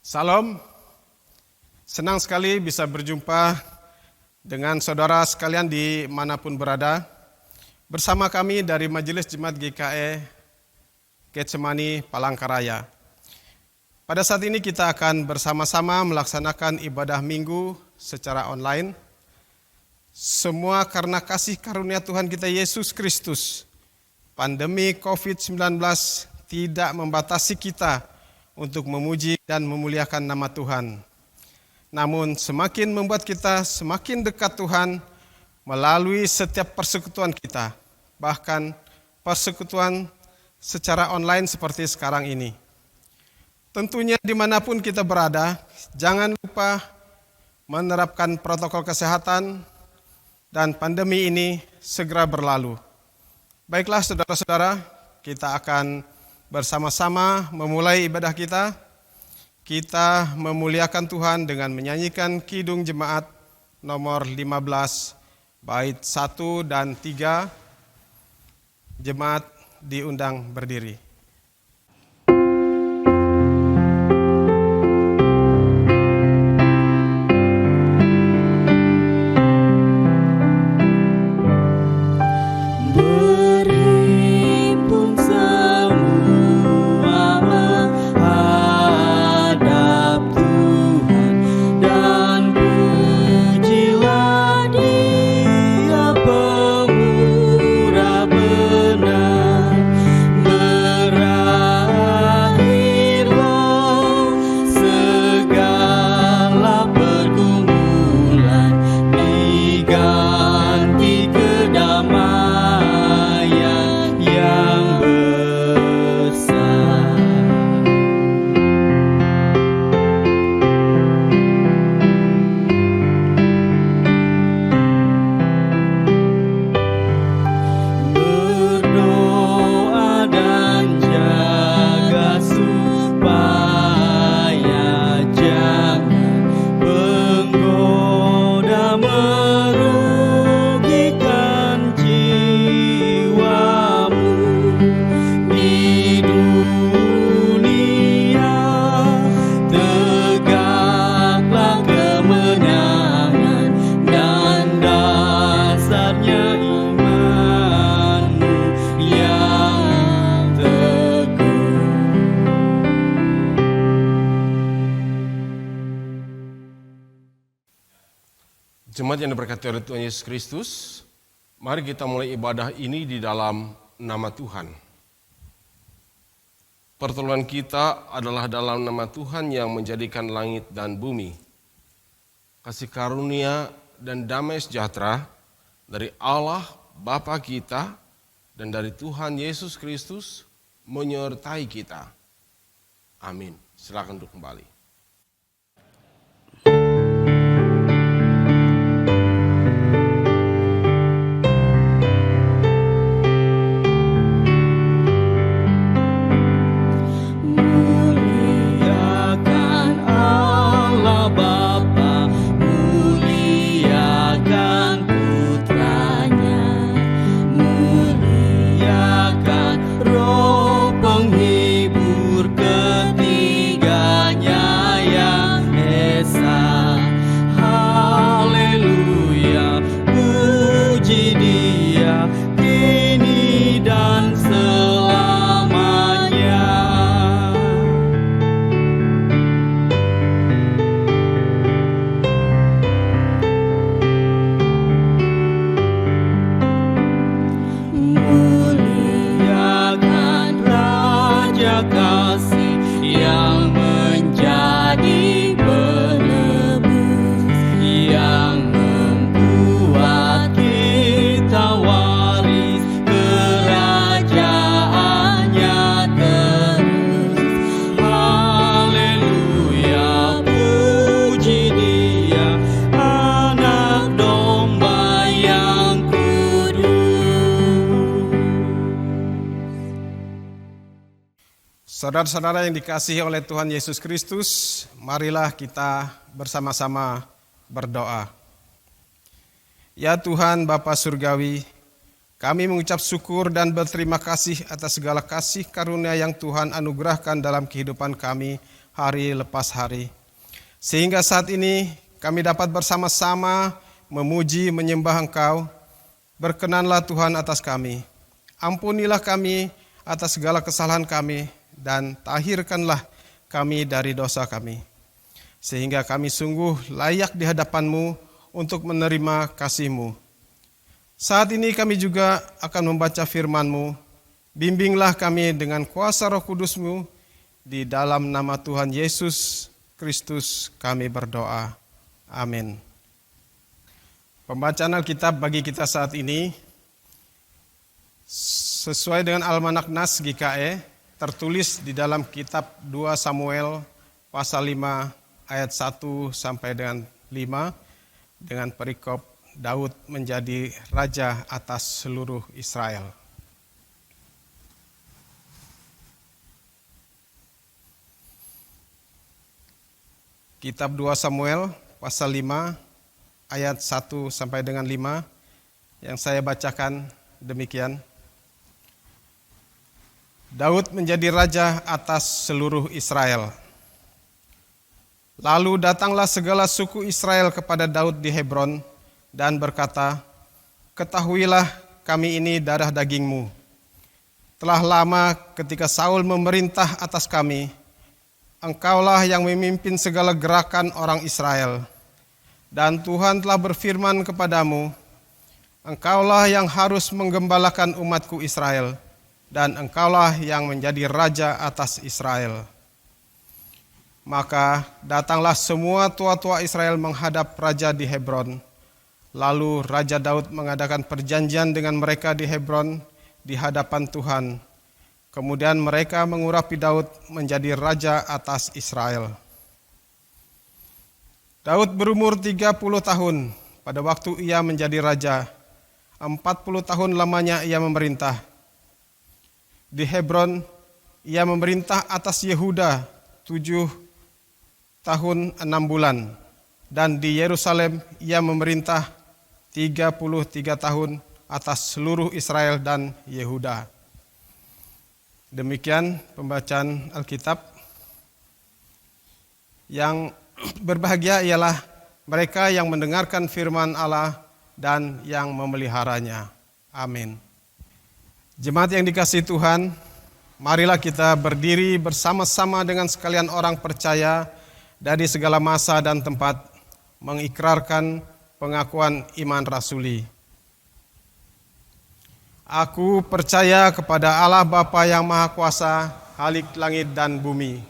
Salam, senang sekali bisa berjumpa dengan saudara sekalian dimanapun berada. Bersama kami dari Majelis Jemaat GKE Getsemani Palangkaraya. Pada saat ini kita akan bersama-sama melaksanakan ibadah minggu secara online. Semua karena kasih karunia Tuhan kita Yesus Kristus. Pandemi COVID-19 tidak membatasi kita untuk memuji dan memuliakan nama Tuhan. Namun semakin membuat kita semakin dekat Tuhan melalui setiap persekutuan kita. Bahkan persekutuan secara online seperti sekarang ini. Tentunya dimanapun kita berada, jangan lupa menerapkan protokol kesehatan dan pandemi ini segera berlalu. Baiklah saudara-saudara, kita akan bersama-sama memulai ibadah kita. Kita memuliakan Tuhan dengan menyanyikan Kidung Jemaat nomor 15, bait 1 dan 3. Jemaat diundang berdiri. Jemaat yang diberkati oleh Tuhan Yesus Kristus, mari kita mulai ibadah ini di dalam nama Tuhan. Pertolongan kita adalah dalam nama Tuhan yang menjadikan langit dan bumi. Kasih karunia dan damai sejahtera dari Allah Bapa kita dan dari Tuhan Yesus Kristus menyertai kita. Amin. Silakan duduk kembali. Saudara-saudara yang dikasihi oleh Tuhan Yesus Kristus, marilah kita bersama-sama berdoa. Ya Tuhan Bapa Surgawi, kami mengucap syukur dan berterima kasih atas segala kasih karunia yang Tuhan anugerahkan dalam kehidupan kami hari lepas hari. Sehingga saat ini kami dapat bersama-sama memuji menyembah Engkau. Berkenanlah Tuhan atas kami. Ampunilah kami atas segala kesalahan kami dan tahirkanlah kami dari dosa kami. Sehingga kami sungguh layak di hadapan-Mu untuk menerima kasih-Mu. Saat ini kami juga akan membaca firman-Mu. Bimbinglah kami dengan kuasa Roh Kudus-Mu. Di dalam nama Tuhan Yesus Kristus kami berdoa. Amin. Pembacaan Alkitab bagi kita saat ini sesuai dengan Almanak Nas GKE tertulis di dalam kitab 2 Samuel pasal 5 ayat 1 sampai dengan 5 dengan perikop Daud menjadi raja atas seluruh Israel. Kitab 2 Samuel pasal 5 ayat 1 sampai dengan 5 yang saya bacakan demikian. Daud menjadi raja atas seluruh Israel. Lalu datanglah segala suku Israel kepada Daud di Hebron dan berkata, "Ketahuilah kami ini darah dagingmu. Telah lama ketika Saul memerintah atas kami, Engkaulah yang memimpin segala gerakan orang Israel. Dan Tuhan telah berfirman kepadamu, Engkaulah yang harus menggembalakan umatku Israel, dan Engkaulah yang menjadi raja atas Israel." Maka datanglah semua tua-tua Israel menghadap raja di Hebron. Lalu Raja Daud mengadakan perjanjian dengan mereka di Hebron di hadapan Tuhan. Kemudian mereka mengurapi Daud menjadi raja atas Israel. Daud berumur 30 tahun pada waktu ia menjadi raja. 40 tahun lamanya ia memerintah. Di Hebron ia memerintah atas Yehuda 7 tahun 6 bulan. Dan di Yerusalem ia memerintah 33 tahun atas seluruh Israel dan Yehuda. Demikian pembacaan Alkitab. Yang berbahagia ialah mereka yang mendengarkan firman Allah dan yang memeliharanya. Amin. Jemaat yang dikasihi Tuhan, marilah kita berdiri bersama-sama dengan sekalian orang percaya dari segala masa dan tempat mengikrarkan pengakuan iman rasuli. Aku percaya kepada Allah Bapa yang Maha Kuasa, Khalik langit dan bumi,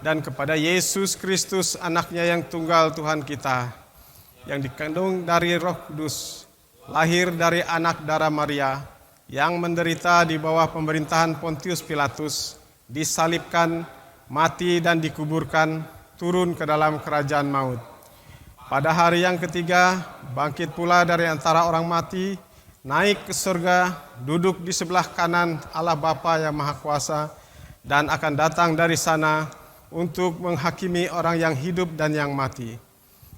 dan kepada Yesus Kristus, Anaknya yang tunggal Tuhan kita, yang dikandung dari Roh Kudus, lahir dari anak darah Maria, yang menderita di bawah pemerintahan Pontius Pilatus, disalibkan, mati dan dikuburkan, turun ke dalam kerajaan maut. Pada hari yang ketiga, bangkit pula dari antara orang mati, naik ke surga, duduk di sebelah kanan Allah Bapa yang Maha Kuasa, dan akan datang dari sana untuk menghakimi orang yang hidup dan yang mati.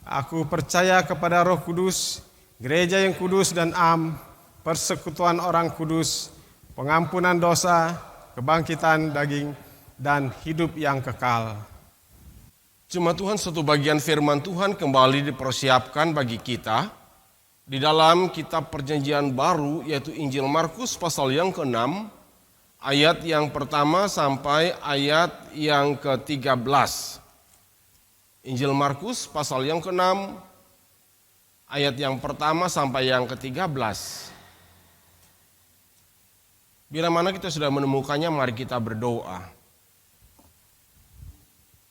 Aku percaya kepada Roh Kudus, gereja yang kudus dan am, persekutuan orang kudus, pengampunan dosa, kebangkitan daging, dan hidup yang kekal. Jemaat Tuhan, satu bagian firman Tuhan kembali dipersiapkan bagi kita di dalam kitab Perjanjian Baru, yaitu Injil Markus pasal yang ke-6, ayat yang pertama sampai ayat yang ke-13. Injil Markus pasal yang ke-6, ayat yang pertama sampai yang ke-13. Bila mana kita sudah menemukannya, mari kita berdoa.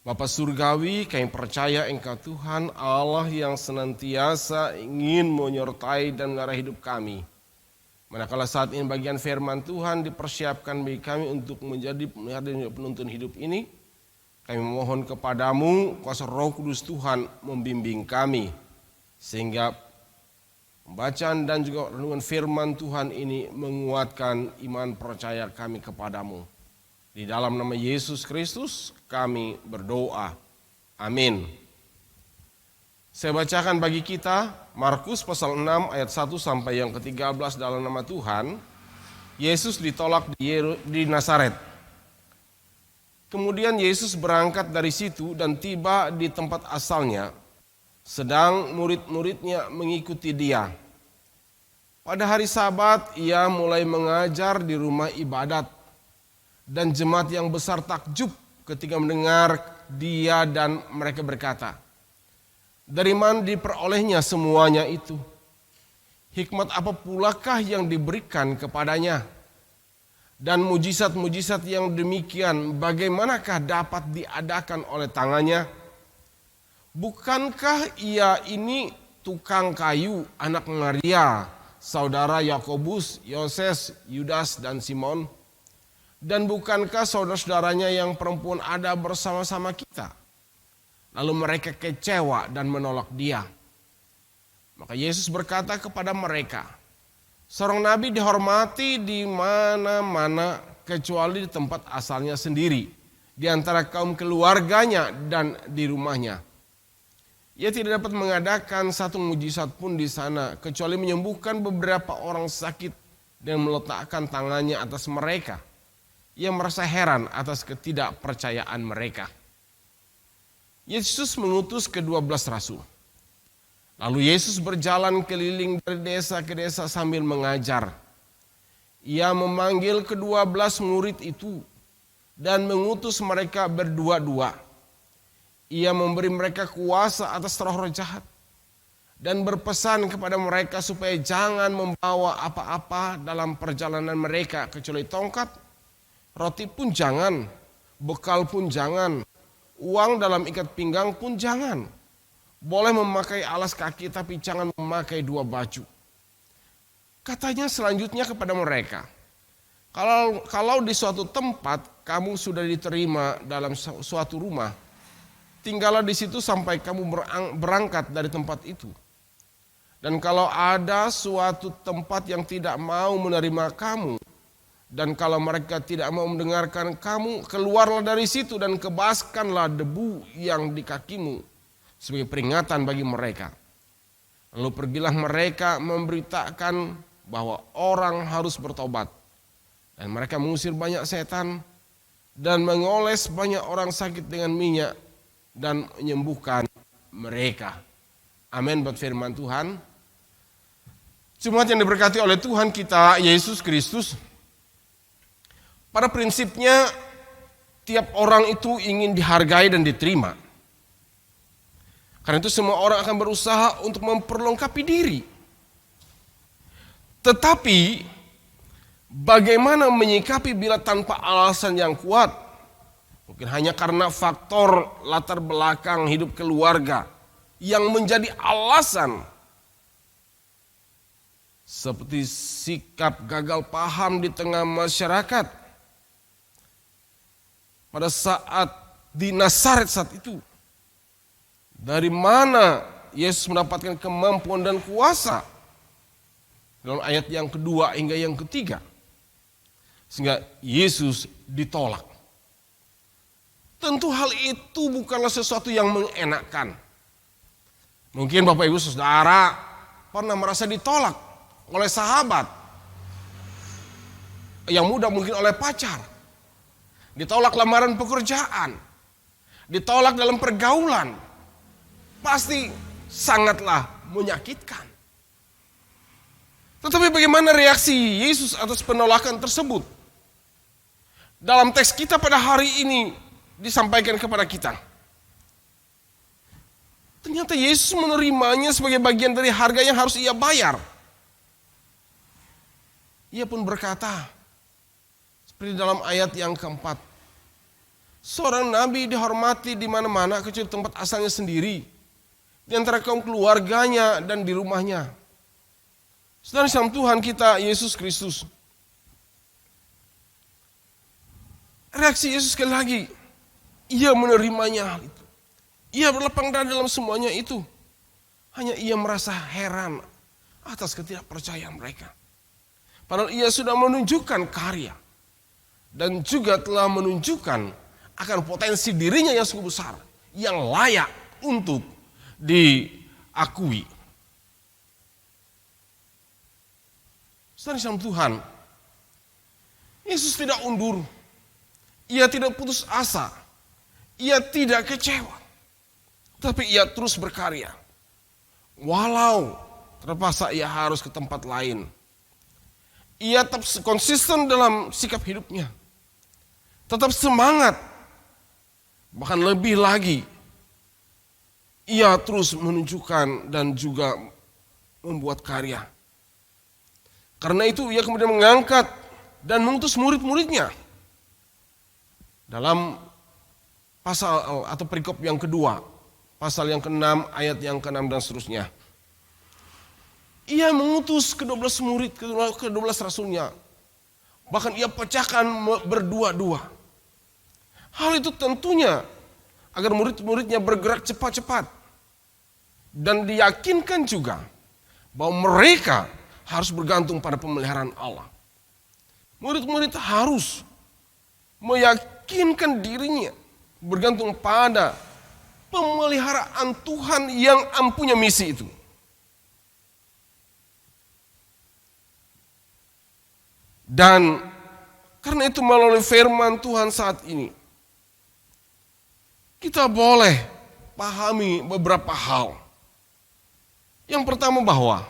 Bapa Surgawi, kami percaya Engkau Tuhan Allah yang senantiasa ingin menyertai dan mengarah hidup kami. Manakala saat ini bagian firman Tuhan dipersiapkan bagi kami untuk menjadi penuntun hidup ini, kami memohon kepadamu kuasa Roh Kudus Tuhan membimbing kami, sehingga pembacaan dan juga renungan firman Tuhan ini menguatkan iman percaya kami kepadamu. Di dalam nama Yesus Kristus kami berdoa. Amin. Saya bacakan bagi kita Markus pasal 6 ayat 1 sampai yang ke-13 dalam nama Tuhan. Yesus ditolak di Nazaret. Kemudian Yesus berangkat dari situ dan tiba di tempat asalnya, sedang murid-muridnya mengikuti dia. Pada hari Sabat ia mulai mengajar di rumah ibadat, dan jemaat yang besar takjub ketika mendengar dia, dan mereka berkata, "Dari mana diperolehnya semuanya itu? Hikmat apa pulakah yang diberikan kepadanya? Dan mujizat-mujizat yang demikian bagaimanakah dapat diadakan oleh tangannya? Bukankah ia ini tukang kayu, anak Maria, saudara Yakobus, Yoses, Yudas, dan Simon? Dan bukankah saudara-saudaranya yang perempuan ada bersama-sama kita?" Lalu mereka kecewa dan menolak dia. Maka Yesus berkata kepada mereka, "Seorang nabi dihormati di mana-mana kecuali di tempat asalnya sendiri, di antara kaum keluarganya dan di rumahnya. Ia tidak dapat mengadakan satu mujizat pun di sana, kecuali menyembuhkan beberapa orang sakit dan meletakkan tangannya atas mereka." Ia merasa heran atas ketidakpercayaan mereka. Yesus mengutus ke-12 rasul. Lalu Yesus berjalan keliling dari desa ke desa sambil mengajar. Ia memanggil ke-12 murid itu dan mengutus mereka berdua-dua. Ia memberi mereka kuasa atas roh-roh jahat dan berpesan kepada mereka supaya jangan membawa apa-apa dalam perjalanan mereka kecuali tongkat, roti pun jangan, bekal pun jangan, uang dalam ikat pinggang pun jangan. Boleh memakai alas kaki tapi jangan memakai 2 baju. Katanya selanjutnya kepada mereka, kalau di suatu tempat kamu sudah diterima dalam suatu rumah, tinggallah di situ sampai kamu berangkat dari tempat itu. Dan kalau ada suatu tempat yang tidak mau menerima kamu, dan kalau mereka tidak mau mendengarkan kamu, keluarlah dari situ dan kebaskanlah debu yang di kakimu sebagai peringatan bagi mereka. Lalu pergilah mereka memberitakan bahwa orang harus bertobat. Dan mereka mengusir banyak setan dan mengoles banyak orang sakit dengan minyak dan menyembuhkan mereka. Amin buat firman Tuhan. Jemaat yang diberkati oleh Tuhan kita Yesus Kristus, pada prinsipnya tiap orang itu ingin dihargai dan diterima. Karena itu semua orang akan berusaha untuk memperlengkapi diri. Tetapi bagaimana menyikapi bila tanpa alasan yang kuat? Mungkin hanya karena faktor latar belakang hidup keluarga yang menjadi alasan. Seperti sikap gagal paham di tengah masyarakat. Pada saat di Nazaret saat itu. Dari mana Yesus mendapatkan kemampuan dan kuasa? Dalam ayat yang kedua hingga yang ketiga. Sehingga Yesus ditolak. Tentu hal itu bukanlah sesuatu yang mengenakan. Mungkin Bapak Ibu Saudara pernah merasa ditolak oleh sahabat. Yang muda mungkin oleh pacar. Ditolak lamaran pekerjaan. Ditolak dalam pergaulan. Pasti sangatlah menyakitkan. Tetapi bagaimana reaksi Yesus atas penolakan tersebut? Dalam teks kita pada hari ini disampaikan kepada kita. Ternyata Yesus menerimanya sebagai bagian dari harga yang harus ia bayar. Ia pun berkata, seperti dalam ayat yang keempat, seorang nabi dihormati di mana-mana kecuali tempat asalnya sendiri, di antara kaum keluarganya dan di rumahnya. Saudara dalam Tuhan kita Yesus Kristus. Reaksi Yesus sekali lagi, ia menerimanya hal itu. Ia berlapang dada dalam semuanya itu. Hanya ia merasa heran atas ketidakpercayaan mereka. Padahal ia sudah menunjukkan karya. Dan juga telah menunjukkan akan potensi dirinya yang sungguh besar. Yang layak untuk diakui. Saudara dalam Tuhan, Yesus tidak undur. Ia tidak putus asa. Ia tidak kecewa. Tapi ia terus berkarya. Walau terpaksa ia harus ke tempat lain. Ia tetap konsisten dalam sikap hidupnya. Tetap semangat. Bahkan lebih lagi. Ia terus menunjukkan dan juga membuat karya. Karena itu ia kemudian mengangkat dan mengutus murid-muridnya. Dalam pasal atau perikop yang kedua, pasal yang ke-6, ayat yang ke-6 dan seterusnya. Ia mengutus ke-12 murid, ke-12 rasulnya. Bahkan ia pecahkan berdua-dua. Hal itu tentunya agar murid-muridnya bergerak cepat-cepat. Dan diyakinkan juga bahwa mereka harus bergantung pada pemeliharaan Allah. Murid-murid harus meyakinkan dirinya bergantung pada pemeliharaan Tuhan yang punya misi itu. Dan karena itu melalui firman Tuhan saat ini, kita boleh pahami beberapa hal. Yang pertama bahwa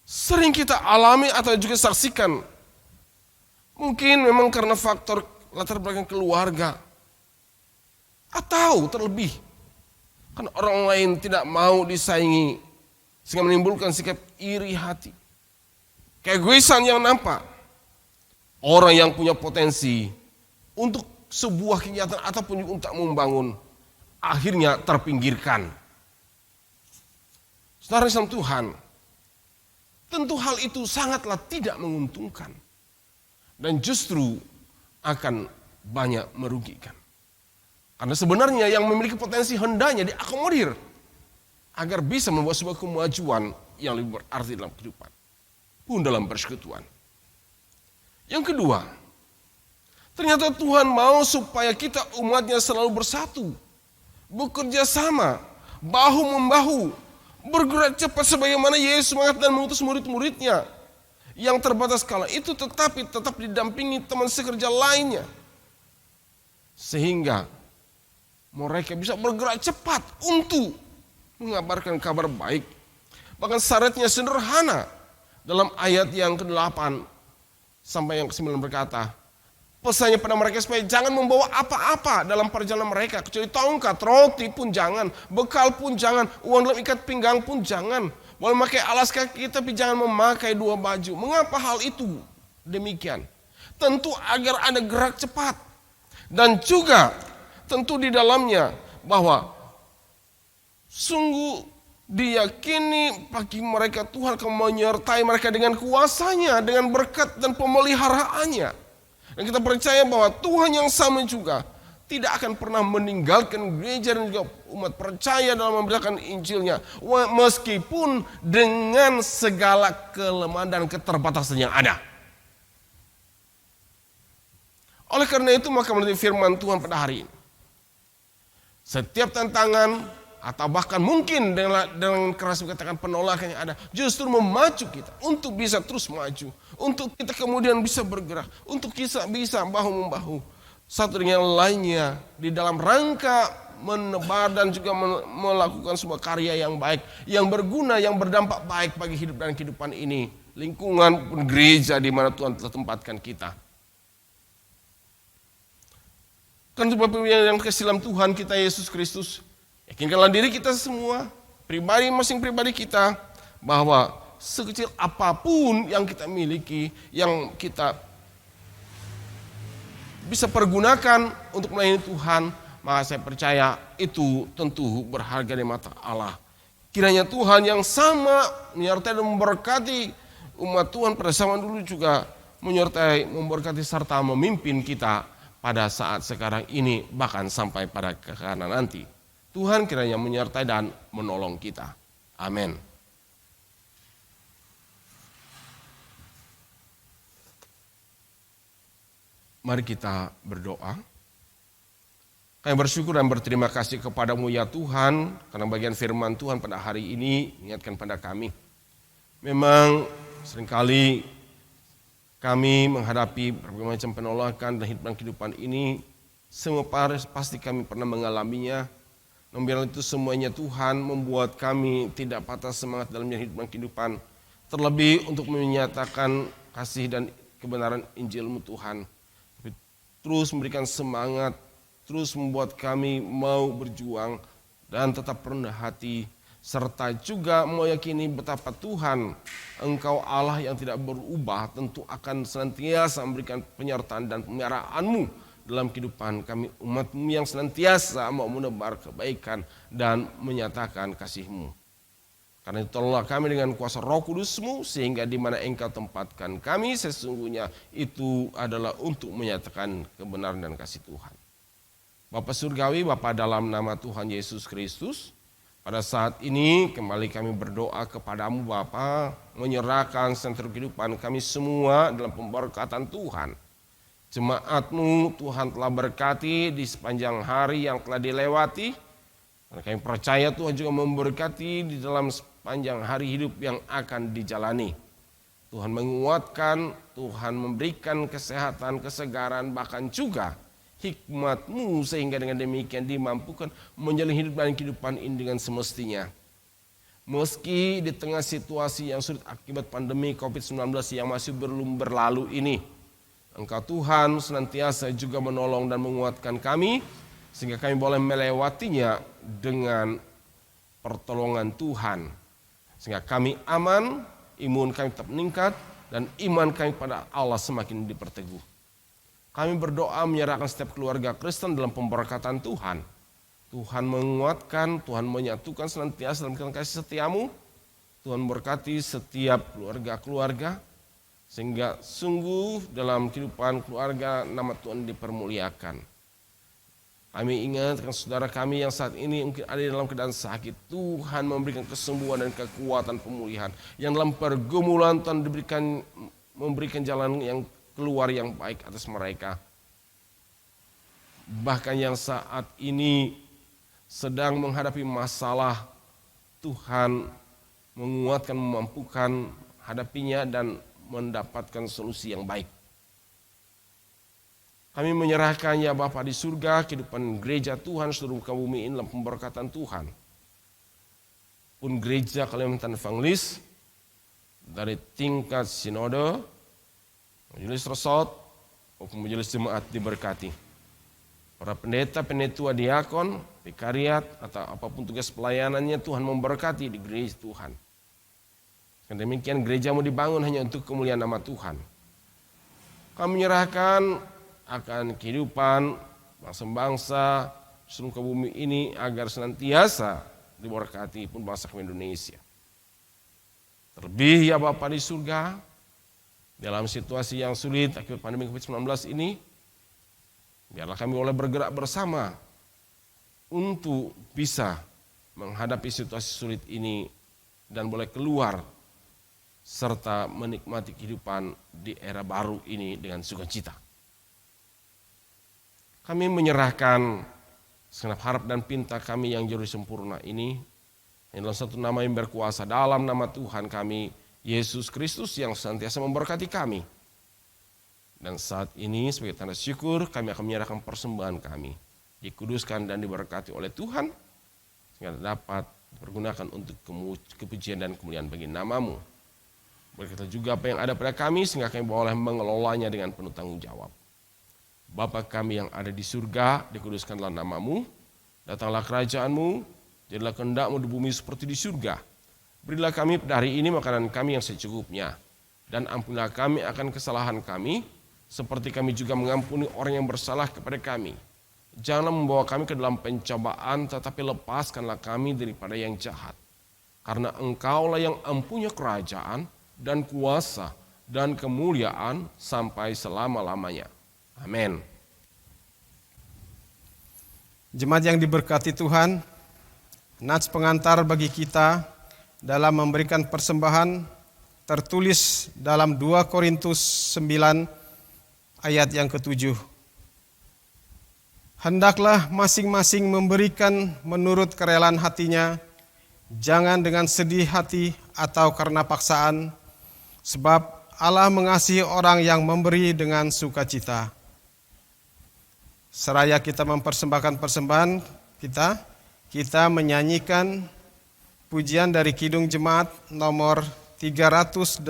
sering kita alami atau juga saksikan, mungkin memang karena faktor latar belakang keluarga, atau terlebih karena orang lain tidak mau disaingi, sehingga menimbulkan sikap iri hati, keegoisan yang nampak. Orang yang punya potensi untuk sebuah kegiatan ataupun untuk membangun, akhirnya terpinggirkan. Saudara Islam Tuhan, tentu hal itu sangatlah tidak menguntungkan. Dan justru akan banyak merugikan. Karena sebenarnya yang memiliki potensi hendaknya diakomodir. Agar bisa membuat sebuah kemajuan yang lebih berarti dalam kehidupan. Pun dalam persekutuan. Yang kedua, ternyata Tuhan mau supaya kita umatnya selalu bersatu. Bekerja sama, bahu-membahu. Bergerak cepat sebagaimana Yesus semangat dan mengutus murid-muridnya. Yang terbatas kala itu tetapi tetap didampingi teman sekerja lainnya. Sehingga mereka bisa bergerak cepat untuk mengabarkan kabar baik. Bahkan syaratnya sederhana. Dalam ayat yang ke-8 sampai yang ke-9 berkata, pesannya pada mereka supaya jangan membawa apa-apa dalam perjalanan mereka. Kecuali tongkat, roti pun jangan, bekal pun jangan, uang dalam ikat pinggang pun jangan. Boleh memakai alas kaki tapi jangan memakai 2 baju. Mengapa hal itu demikian? Tentu agar ada gerak cepat. Dan juga tentu di dalamnya bahwa sungguh diyakini bagi mereka Tuhan akan menyertai mereka dengan kuasanya, dengan berkat dan pemeliharaannya. Dan kita percaya bahwa Tuhan yang sama juga tidak akan pernah meninggalkan gereja dan juga umat percaya dalam memberitakan Injilnya. Meskipun dengan segala kelemahan dan keterbatasan yang ada. Oleh karena itu maka menurut firman Tuhan pada hari ini. Setiap tantangan atau bahkan mungkin dengan keras dikatakan penolakan yang ada, justru memacu kita untuk bisa terus maju, untuk kita kemudian bisa bergerak, untuk kita bisa bahu-membahu satu dengan lainnya di dalam rangka menebar dan juga melakukan sebuah karya yang baik, yang berguna, yang berdampak baik bagi hidup dan kehidupan ini, lingkungan gereja di mana Tuhan telah tempatkan kita. Kan sebab yang kasih dalam Tuhan kita Yesus Kristus, yakinkanlah diri kita semua, masing pribadi kita, bahwa sekecil apapun yang kita miliki, yang kita bisa pergunakan untuk melayani Tuhan, maka saya percaya itu tentu berharga di mata Allah. Kiranya Tuhan yang sama menyertai dan memberkati umat Tuhan pada zaman dulu juga menyertai, memberkati serta memimpin kita pada saat sekarang ini, bahkan sampai pada kekekalan nanti. Tuhan kiranya menyertai dan menolong kita. Amin. Mari kita berdoa. Kami bersyukur dan berterima kasih kepadamu ya Tuhan, karena bagian firman Tuhan pada hari ini mengingatkan pada kami. Memang seringkali Kami menghadapi berbagai macam penolakan dan kehidupan ini, semua pasti kami pernah mengalaminya. Namun itu semuanya Tuhan membuat kami tidak patah semangat dalam kehidupan. Terlebih untuk menyatakan kasih dan kebenaran Injil-Mu Tuhan. Tapi terus memberikan semangat, terus membuat kami mau berjuang dan tetap rendah hati. Serta juga meyakini betapa Tuhan, Engkau Allah yang tidak berubah, tentu akan senantiasa memberikan penyertaan dan pemeliharaan-Mu dalam kehidupan kami, umat-Mu yang senantiasa mau menebar kebaikan dan menyatakan kasih-Mu. Karena itu tolonglah kami dengan kuasa Roh Kudus-Mu, sehingga di mana Engkau tempatkan kami sesungguhnya itu adalah untuk menyatakan kebenaran dan kasih Tuhan. Bapa Surgawi, Bapa dalam nama Tuhan Yesus Kristus, pada saat ini kembali kami berdoa kepadamu Bapa, menyerahkan sentral kehidupan kami semua dalam pemberkatan Tuhan. Jemaat-Mu Tuhan telah berkati di sepanjang hari yang telah dilewati. Dan kami percaya Tuhan juga memberkati di dalam sepanjang hari hidup yang akan dijalani. Tuhan menguatkan, Tuhan memberikan kesehatan, kesegaran, bahkan juga hikmat-Mu sehingga dengan demikian dimampukan menjalani hidup dan kehidupan ini dengan semestinya. Meski di tengah situasi yang sulit akibat pandemi COVID-19 yang masih belum berlalu ini, Engkau Tuhan senantiasa juga menolong dan menguatkan kami sehingga kami boleh melewatinya dengan pertolongan Tuhan. Sehingga kami aman, imun kami tetap meningkat dan iman kami pada Allah semakin diperteguh. Kami berdoa menyerahkan setiap keluarga Kristen dalam pemberkatan Tuhan. Tuhan menguatkan, Tuhan menyatukan senantiasa dalam kasih setia-Mu. Tuhan berkati setiap keluarga-keluarga, sehingga sungguh dalam kehidupan keluarga nama Tuhan dipermuliakan. Kami ingatkan saudara kami yang saat ini mungkin ada dalam keadaan sakit. Tuhan memberikan kesembuhan dan kekuatan pemulihan. Yang dalam pergumulan Tuhan memberikan jalan yang keluar yang baik atas mereka. Bahkan yang saat ini sedang menghadapi masalah, Tuhan menguatkan, memampukan hadapinya dan mendapatkan solusi yang baik. Kami menyerahkan ya Bapa di surga, kehidupan gereja Tuhan seluruh muka bumi ini dalam pemberkatan Tuhan. Pun gereja Kalimantan Evangelis dari tingkat sinode, majelis resort, maupun majelis jemaat diberkati. Para pendeta, penetua, diakon, vikariat, atau apapun tugas pelayanannya Tuhan memberkati di gereja Tuhan. Dan demikian gereja-Mu dibangun hanya untuk kemuliaan nama Tuhan. Kami menyerahkan akan kehidupan bangsa-bangsa seluruh muka bumi ini agar senantiasa diberkati pun bangsa kami Indonesia. Terlebih ya Bapa di surga, dalam situasi yang sulit akibat pandemi COVID-19 ini, biarlah kami boleh bergerak bersama untuk bisa menghadapi situasi sulit ini dan boleh keluar serta menikmati kehidupan di era baru ini dengan sukacita. Kami menyerahkan segenap harap dan pinta kami yang jauh sempurna ini dalam satu nama yang berkuasa, dalam nama Tuhan kami Yesus Kristus yang senantiasa memberkati kami. Dan saat ini sebagai tanda syukur kami akan menyerahkan persembahan kami, dikuduskan dan diberkati oleh Tuhan sehingga dapat dipergunakan untuk kepujian dan kemuliaan bagi nama-Mu. Berkata juga apa yang ada pada kami sehingga kami boleh mengelolanya dengan penuh tanggung jawab. Bapa kami yang ada di surga, dikuduskanlah nama-Mu, datanglah kerajaan-Mu, jadilah kehendak-Mu di bumi seperti di surga. Berilah kami pada hari ini makanan kami yang secukupnya, dan ampunilah kami akan kesalahan kami, seperti kami juga mengampuni orang yang bersalah kepada kami. Janganlah membawa kami ke dalam pencobaan, tetapi lepaskanlah kami daripada yang jahat. Karena Engkaulah yang mempunyai kerajaan dan kuasa dan kemuliaan sampai selama-lamanya. Amin. Jemaat yang diberkati Tuhan, nats pengantar bagi kita dalam memberikan persembahan tertulis dalam 2 Korintus 9 ayat yang ke-7. Hendaklah masing-masing memberikan menurut kerelaan hatinya, jangan dengan sedih hati atau karena paksaan, sebab Allah mengasihi orang yang memberi dengan sukacita. Seraya kita mempersembahkan persembahan kita menyanyikan pujian dari Kidung Jemaat nomor 387,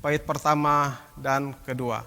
bait pertama dan kedua.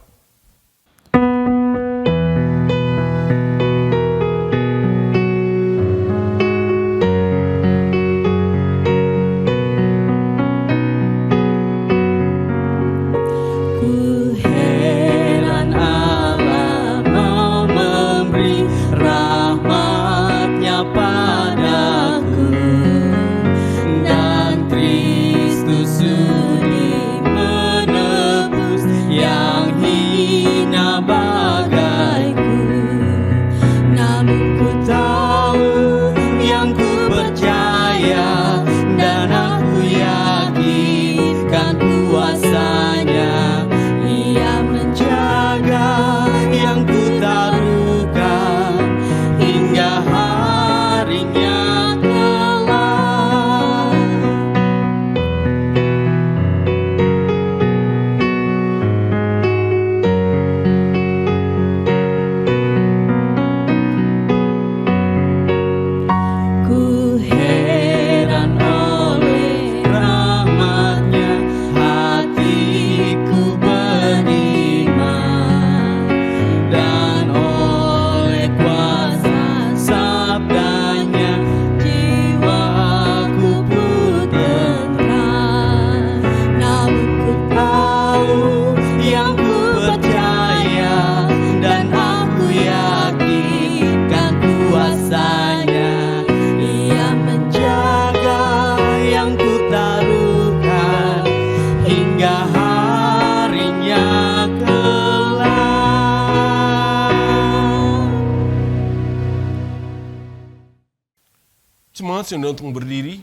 Jemaat untuk berdiri,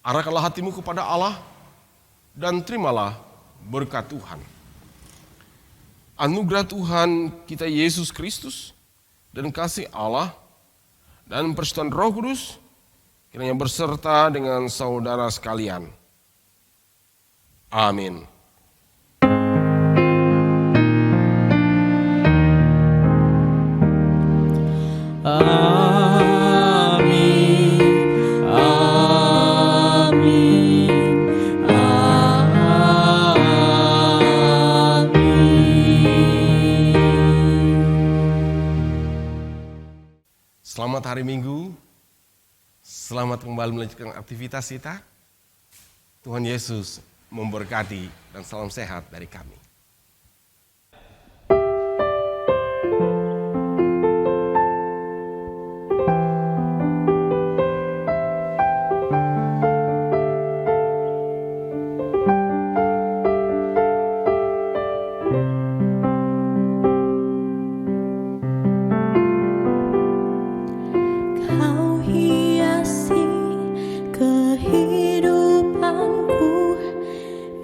arahkanlah hatimu kepada Allah dan terimalah berkat Tuhan. Anugerah Tuhan kita Yesus Kristus dan kasih Allah dan persekutuan Roh Kudus kiranya berserta dengan saudara sekalian. Amin. Selamat hari Minggu, selamat kembali melanjutkan aktivitas kita. Tuhan Yesus memberkati dan salam sehat dari kami.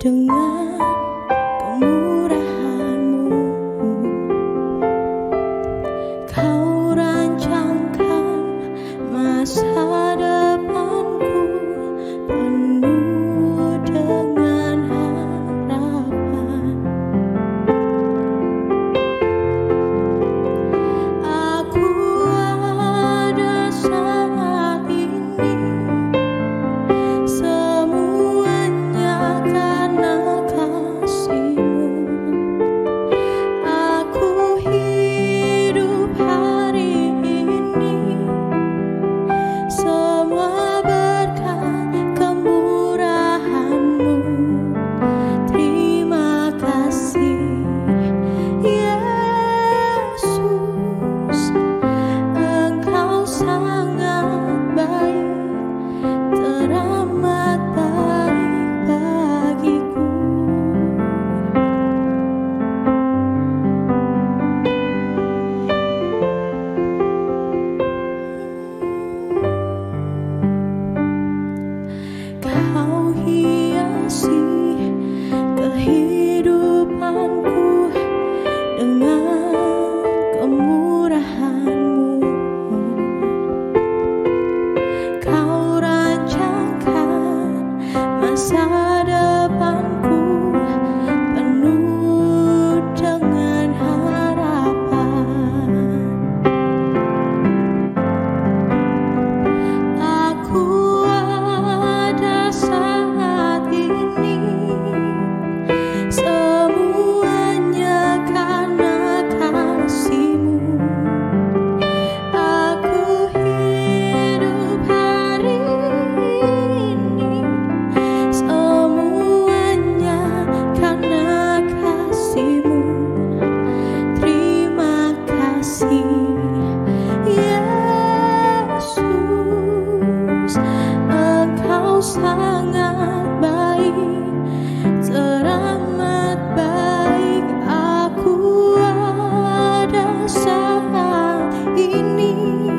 Dengan kemuliaan sangat baik, teramat baik aku ada saat ini.